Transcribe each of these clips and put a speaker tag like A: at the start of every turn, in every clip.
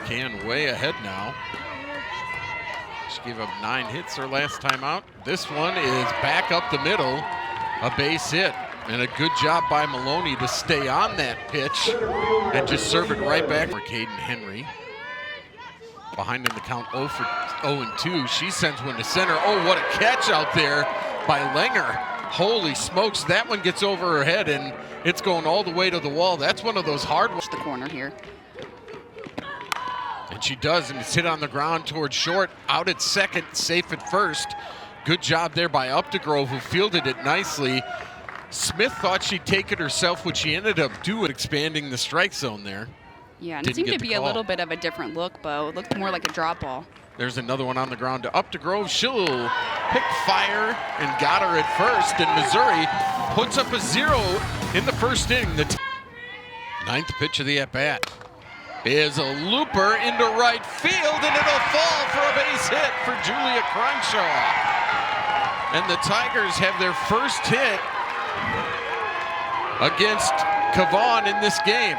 A: McCann way ahead now. She gave up 9 hits her last time out. This one is back up the middle, a base hit. And a good job by Maloney to stay on that pitch and just serve it right back for Caden Henry. Behind in the count 0-2. She sends one to center. Oh, what a catch out there by Langer. Holy smokes, that one gets over her head and it's going all the way to the wall. That's one of those hard ones.
B: The corner here.
A: And she does, and it's hit on the ground towards short. Out at second, safe at first. Good job there by Updegrove, who fielded it nicely. Smith thought she'd take it herself, which she ended up doing, expanding the strike zone there.
B: Yeah, and it seemed to be a little bit of a different look, Bo. It looked more like a drop ball.
A: There's another one on the ground to Updegrove. She'll pick fire and got her at first, and Missouri puts up a 0 in the first inning. The 9th pitch of the at-bat is a looper into right field, and it'll fall for a base hit for Julia Crenshaw. And the Tigers have their first hit against Cavan in this game,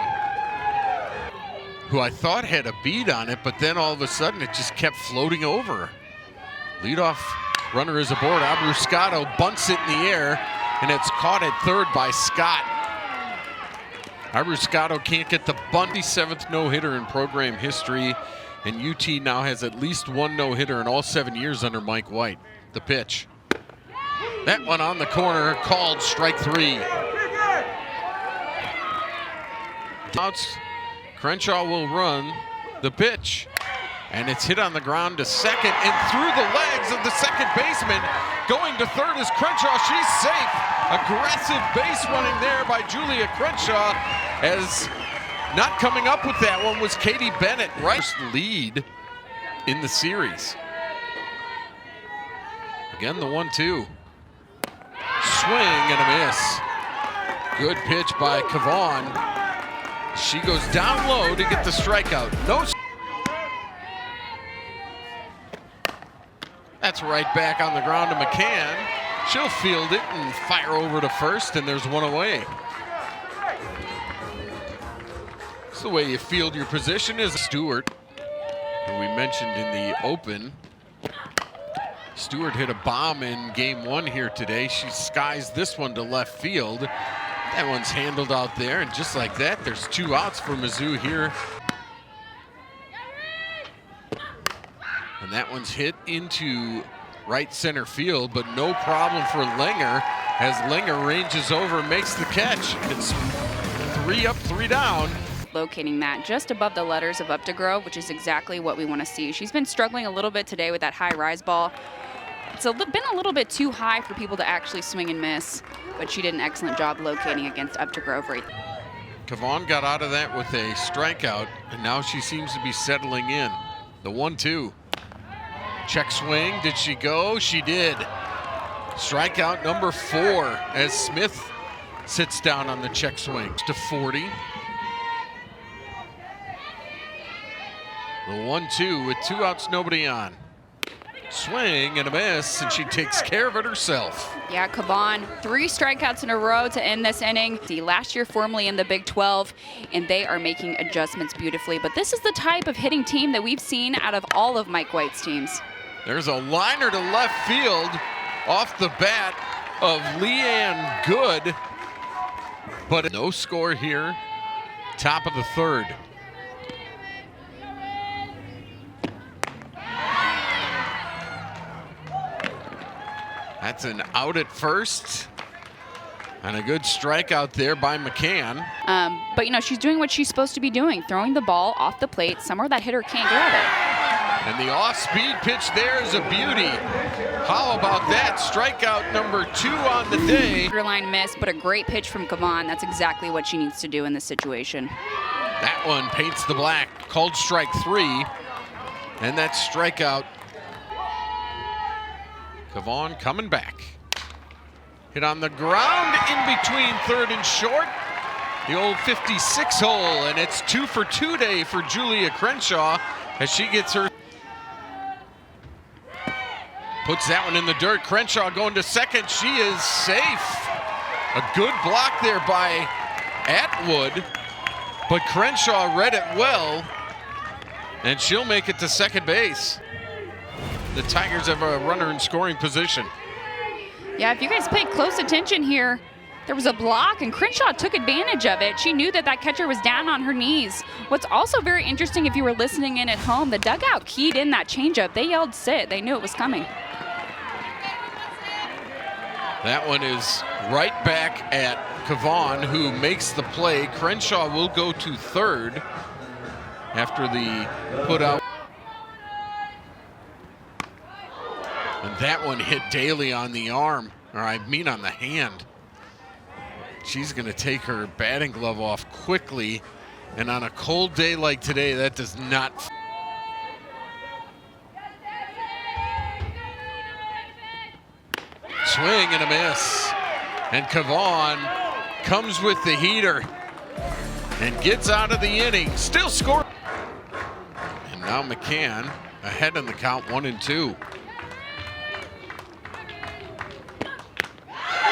A: who I thought had a beat on it, but then all of a sudden it just kept floating over. Leadoff runner is aboard. Abruscato bunts it in the air, and it's caught at third by Scott. Abruscato can't get the bunt. 7th no-hitter in program history, and UT now has at least one no-hitter in all 7 years under Mike White. The pitch. That one on the corner, called strike 3. Outs. Crenshaw will run the pitch, and it's hit on the ground to second and through the legs of the second baseman. Going to third is Crenshaw. She's safe. Aggressive base running there by Julia Crenshaw, as not coming up with that one was Katie Bennett. First lead in the series. Again, the 1-2. Swing and a miss. Good pitch by Cavan. She goes down low to get the strikeout. That's right back on the ground to McCann. She'll field it and fire over to first, and there's one away. It's the way you field your position. Is Stewart, who we mentioned in the open. Stewart hit a bomb in game 1 here today. She skies this one to left field. That one's handled out there, and just like that, there's 2 outs for Mizzou here. And that one's hit into right center field, but no problem for Langer, as Langer ranges over and makes the catch. It's 3 up, 3 down.
B: Locating that just above the letters of Updegrove, which is exactly what we want to see. She's been struggling a little bit today with that high rise ball. It's been a little bit too high for people to actually swing and miss, but she did an excellent job locating against Updegrove right there.
A: Cavan got out of that with a strikeout, and now she seems to be settling in. The 1-2. Check swing, did she go? She did. Strikeout number 4 as Smith sits down on the check swing. To 40. The 1-2 with 2 outs, nobody on. Swing and a miss, and she takes care of it herself.
B: Yeah, Cavan, 3 strikeouts in a row to end this inning. Last year formerly in the Big 12, and they are making adjustments beautifully. But this is the type of hitting team that we've seen out of all of Mike White's teams.
A: There's a liner to left field off the bat of Leanne Good, but no score here. Top of the 3rd. That's an out at first, and a good strikeout there by McCann.
B: But, you know, she's doing what she's supposed to be doing, throwing the ball off the plate somewhere that hitter can't grab it.
A: And the off-speed pitch there is a beauty. How about that? Strikeout number 2 on the day.
B: Borderline miss, but a great pitch from Cavan. That's exactly what she needs to do in this situation.
A: That one paints the black. Called strike 3, and that strikeout. Cavan coming back. Hit on the ground in between third and short. The old 56 hole, and it's 2 for 2 day for Julia Crenshaw as she gets her. Puts that one in the dirt. Crenshaw going to second. She is safe. A good block there by Atwood, but Crenshaw read it well and she'll make it to second base. The Tigers have a runner in scoring position.
B: Yeah, if you guys paid close attention here, there was a block, and Crenshaw took advantage of it. She knew that that catcher was down on her knees. What's also very interesting, if you were listening in at home, the dugout keyed in that changeup. They yelled sit. They knew it was coming.
A: That one is right back at Kavan, who makes the play. Crenshaw will go to third after the put out. And that one hit Daly on the arm, or I mean on the hand. She's going to take her batting glove off quickly, and on a cold day like today, that does not. Swing and a miss. And Kavan comes with the heater and gets out of the inning, still scoring. And now McCann ahead in the count, 1-2.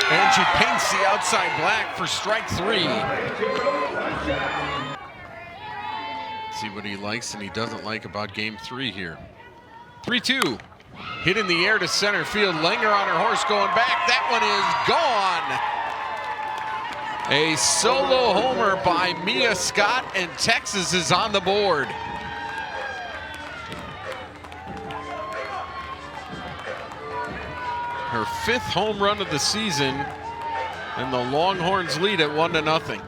A: And she paints the outside black for strike 3. See what he likes and he doesn't like about game 3 here. 3-2. Hit in the air to center field. Langer on her horse going back. That one is gone. A solo homer by Mia Scott, and Texas is on the board. Her 5th home run of the season, and the Longhorns lead at 1-0.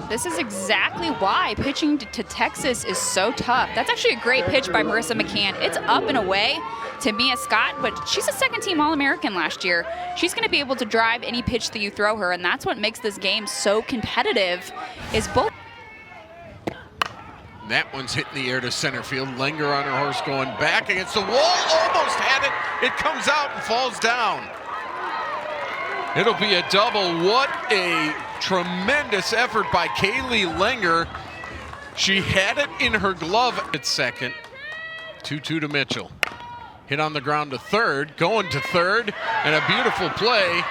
B: This is exactly why pitching to Texas is so tough. That's actually a great pitch by Marissa McCann. It's up and away to Mia Scott, but she's a second-team All-American last year. She's going to be able to drive any pitch that you throw her, and that's what makes this game so competitive, is both.
A: That one's hit in the air to center field. Langer on her horse going back against the wall. Almost had it. It comes out and falls down. It'll be a double. What a tremendous effort by Kaylee Langer. She had it in her glove at second. 2-2 to Mitchell. Hit on the ground to third. Going to third. And a beautiful play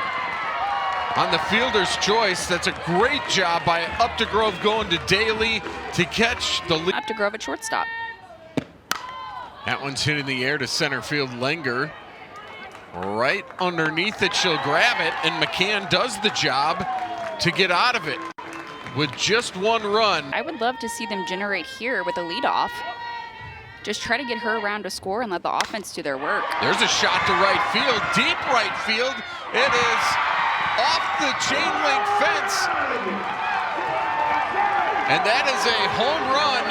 A: on the fielder's choice. That's a great job by Updegrove going to Daly to catch the lead.
B: Updegrove at shortstop.
A: That one's hit in the air to center field. Langer right underneath it. She'll grab it, and McCann does the job to get out of it with just one run.
B: I would love to see them generate here with a leadoff. Just try to get her around to score and let the offense do their work.
A: There's a shot to right field, deep right field. It is off the chain link fence. And that is a home run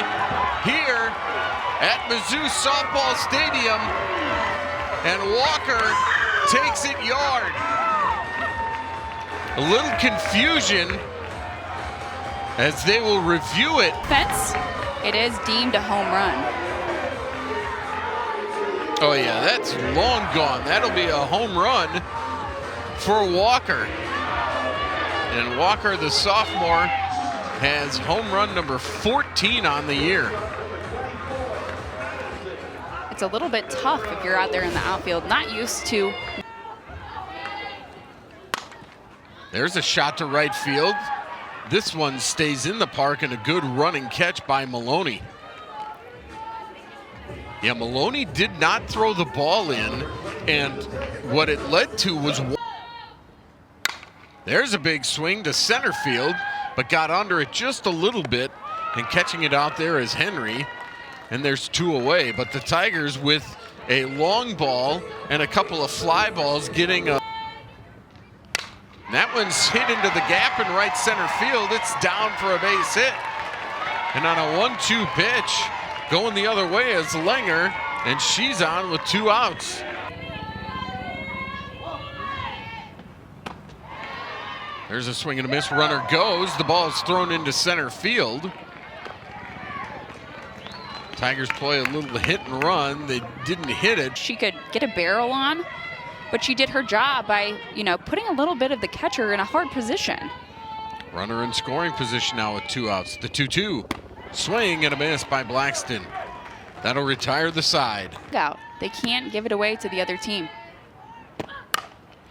A: here at Mizzou Softball Stadium. And Walker takes it yard. A little confusion as they will review it.
B: Fence, it is deemed a home run.
A: Oh yeah, that's long gone. That'll be a home run for Walker. And Walker, the sophomore, has home run number 14 on the year.
B: It's a little bit tough if you're out there in the outfield, not used to.
A: There's a shot to right field. This one stays in the park, and a good running catch by Maloney. Yeah, Maloney did not throw the ball in, and what it led to was. There's a big swing to center field, but got under it just a little bit, and catching it out there is Henry. And there's 2 away, but the Tigers with a long ball and a couple of fly balls getting a. That one's hit into the gap in right center field. It's down for a base hit. And on a 1-2 pitch, going the other way is Langer, and she's on with 2 outs. There's a swing and a miss. Runner goes. The ball is thrown into center field. Tigers play a little hit and run. They didn't hit it.
B: She could get a barrel on, but she did her job by, putting a little bit of the catcher in a hard position.
A: Runner in scoring position now with 2 outs. The 2-2. Swing and a miss by Blackston. That'll retire the side.
B: Out. They can't give it away to the other team.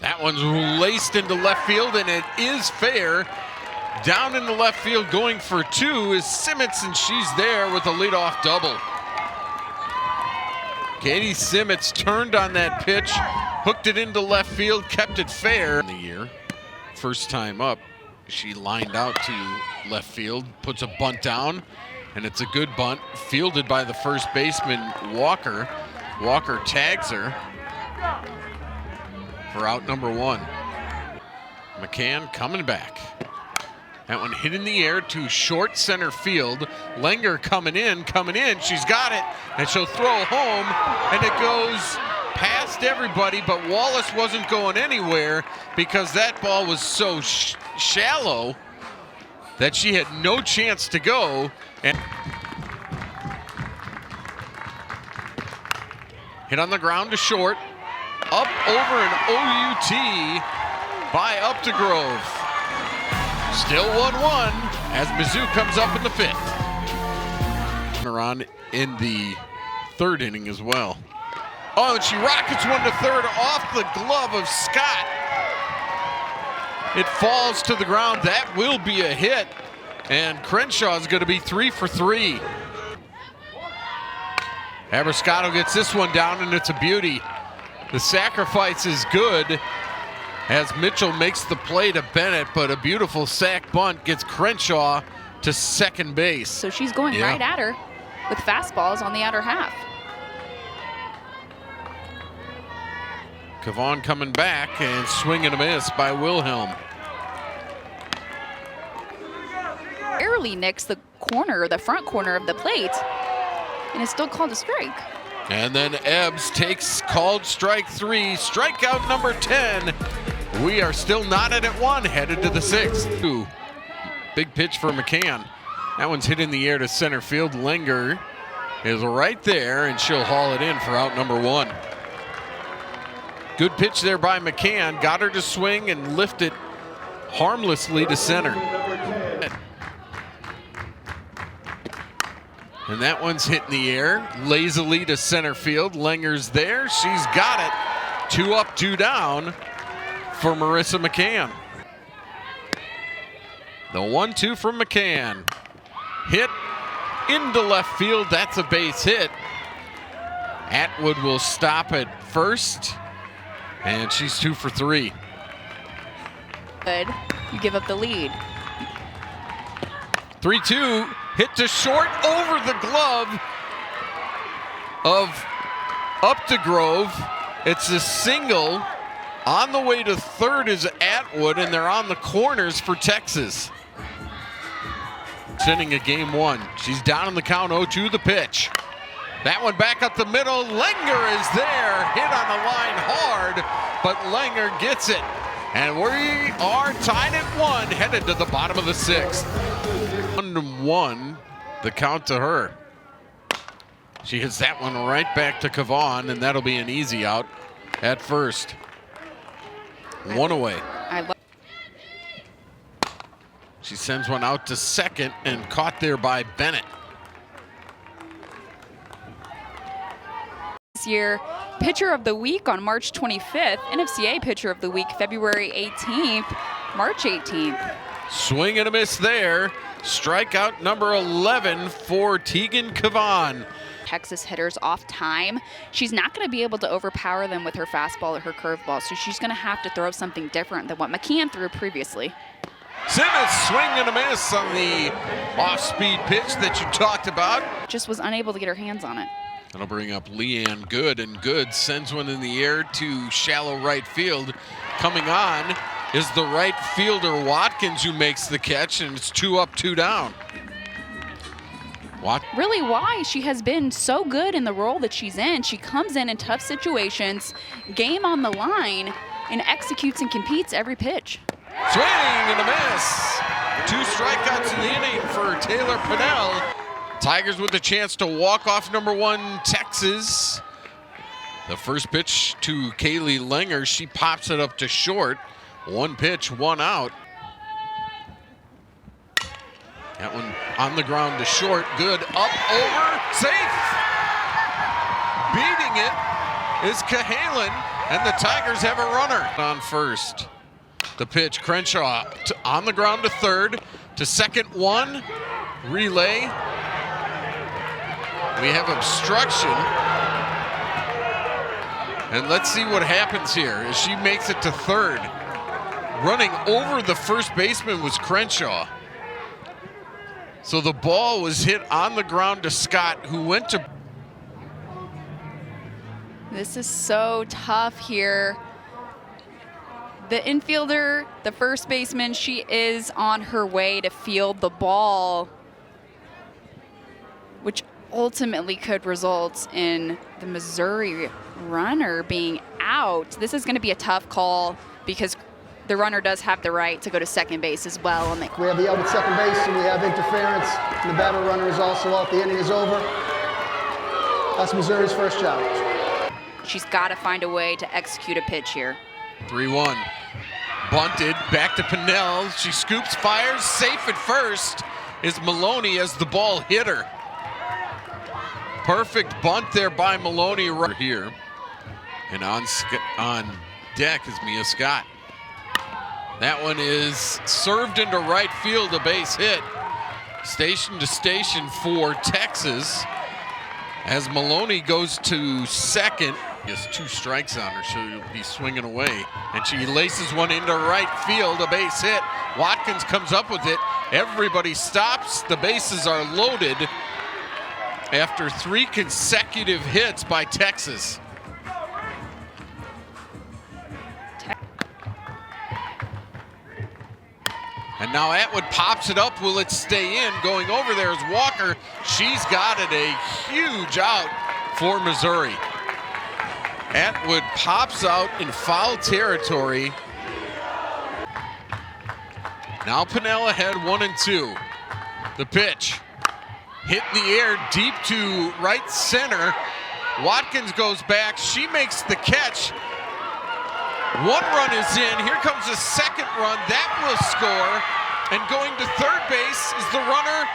A: That one's laced into left field, and it is fair. Down in the left field going for two is Simmons, and she's there with a leadoff double. Katie Simmons turned on that pitch, hooked it into left field, kept it fair in the year. First time up, she lined out to left field, puts a bunt down, and it's a good bunt, fielded by the first baseman, Walker. Walker tags her for out number one. McCann coming back. That one hit in the air to short center field. Langer coming in, she's got it, and she'll throw home, and it goes past everybody, but Wallace wasn't going anywhere because that ball was so shallow that she had no chance to go. And hit on the ground to short, up over an OUT by Updegrove. Still 1-1 as Mizzou comes up in the fifth. On in the third inning as well. Oh, and she rockets one to third off the glove of Scott. It falls to the ground. That will be a hit. And Crenshaw is going to be 3 for 3. Abriscato gets this one down, and it's a beauty. The sacrifice is good as Mitchell makes the play to Bennett, but a beautiful sack bunt gets Crenshaw to second base.
B: So she's going right at her with fastballs on the outer half.
A: Kavon coming back and swing and a miss by Wilhelm.
B: Barely nicks the corner, the front corner of the plate, and it's still called a strike.
A: And then Ebbs takes called strike 3, strikeout number 10. We are still knotted at 1, headed to the 6th. Ooh, big pitch for McCann. That one's hit in the air to center field. Langer is right there, and she'll haul it in for out number 1. Good pitch there by McCann. Got her to swing and lift it harmlessly to center. And that one's hit in the air, lazily to center field. Langer's there, she's got it. 2 up, 2 down for Marissa McCann. The 1-2 from McCann. Hit into left field, that's a base hit. Atwood will stop at first, and she's 2 for 3.
B: Good, you give up the lead.
A: 3-2, hit to short over the glove of Updegrove. It's a single. On the way to third is Atwood, and they're on the corners for Texas. Inning of game 1. She's down in the count, 0-2 the pitch. That one back up the middle. Langer is there, hit on the line hard, but Langer gets it. And we are tied at 1, headed to the bottom of the 6th. 1-1, the count to her. She hits that one right back to Kavon, and that'll be an easy out at first. 1 away. She sends one out to second and caught there by Bennett.
B: This year, Pitcher of the Week on March 25th, NFCA Pitcher of the Week February 18th, March 18th.
A: Swing and a miss there. Strikeout number 11 for Tegan Kavon.
B: Texas hitters off time. She's not going to be able to overpower them with her fastball or her curveball, so she's going to have to throw something different than what McCann threw previously.
A: Simmons swing and a miss on the off-speed pitch that you talked about.
B: Just was unable to get her hands on it.
A: That'll bring up Leanne Good, and Good sends one in the air to shallow right field. Coming on is the right fielder Watkins, who makes the catch, and it's 2 up, 2 down.
B: Really why she has been so good in the role that she's in. She comes in tough situations, game on the line, and executes and competes every pitch.
A: Swing and a miss. 2 strikeouts in the inning for Taylor Pinnell. Tigers with a chance to walk off number 1, Texas. The first pitch to Kaylee Langer. She pops it up to short. 1 pitch, 1 out. That one on the ground to short. Good. Up, over, safe. Beating it is Cahalan, and the Tigers have a runner on first. The pitch, Crenshaw on the ground to third, to second one, relay. We have obstruction. And let's see what happens here as she makes it to third. Running over the first baseman was Crenshaw. So the ball was hit on the ground to Scott, who went to...
B: This is so tough here. The infielder, the first baseman, she is on her way to field the ball, which ultimately could result in the Missouri runner being out. This is going to be a tough call because the runner does have the right to go to second base as well. And
C: we have the out at second base, and we have interference. And the batter runner is also out. The inning is over. That's Missouri's first challenge.
B: She's got to find a way to execute a pitch here.
A: 3-1. Bunted, back to Pinnell. She scoops, fires, safe at first is Maloney as the ball hit her. Perfect bunt there by Maloney right here. And on deck is Mia Scott. That one is served into right field, a base hit. Station to station for Texas as Maloney goes to second. Just 2 strikes on her, she'll be swinging away. And she laces one into right field, a base hit. Watkins comes up with it. Everybody stops. The bases are loaded after 3 consecutive hits by Texas. And now Atwood pops it up. Will it stay in? Going over there is Walker. She's got it, a huge out for Missouri. Atwood pops out in foul territory. Now Pinnell ahead, 1-2. The pitch. Hit in the air deep to right center. Watkins goes back. She makes the catch. 1 run is in. Here comes a second run. That will score. And going to third base is the runner.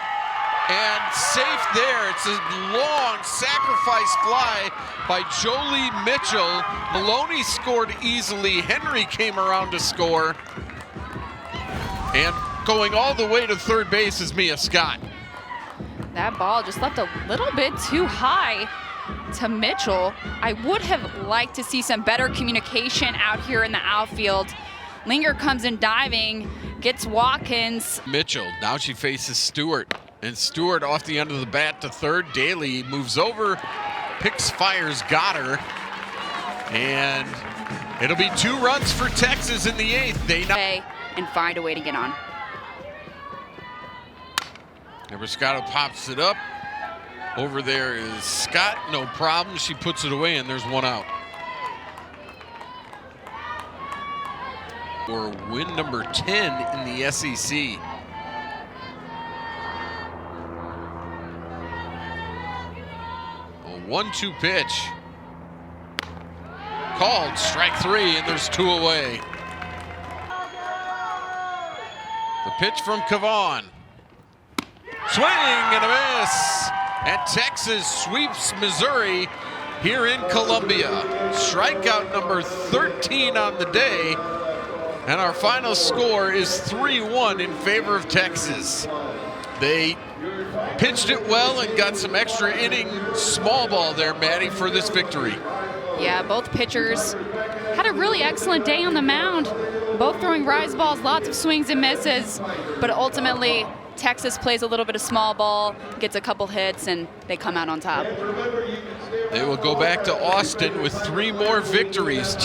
A: And safe there. It's a long sacrifice fly by Jolie Mitchell. Maloney scored easily. Henry came around to score. And going all the way to third base is Mia Scott.
B: That ball just left a little bit too high to Mitchell. I would have liked to see some better communication out here in the outfield. Linger comes in diving, gets Watkins.
A: Mitchell, now she faces Stewart. And Stewart off the end of the bat to third. Daly moves over, picks, fires, got her. And it'll be 2 runs for Texas in the 8th. They
B: and find a way to get on.
A: Nebrascato pops it up. Over there is Scott, no problem. She puts it away and there's 1 out. For win number 10 in the SEC. A 1-2 pitch. Called, strike 3, and there's 2 away. The pitch from Cavan. Swing and a miss. And Texas sweeps Missouri here in Columbia. Strikeout number 13 on the day. And our final score is 3-1 in favor of Texas. They pitched it well and got some extra inning small ball there, Maddie, for this victory.
B: Yeah, both pitchers had a really excellent day on the mound. Both throwing rise balls, lots of swings and misses. But ultimately, Texas plays a little bit of small ball, gets a couple hits, and they come out on top.
A: They will go back to Austin with 3 more victories.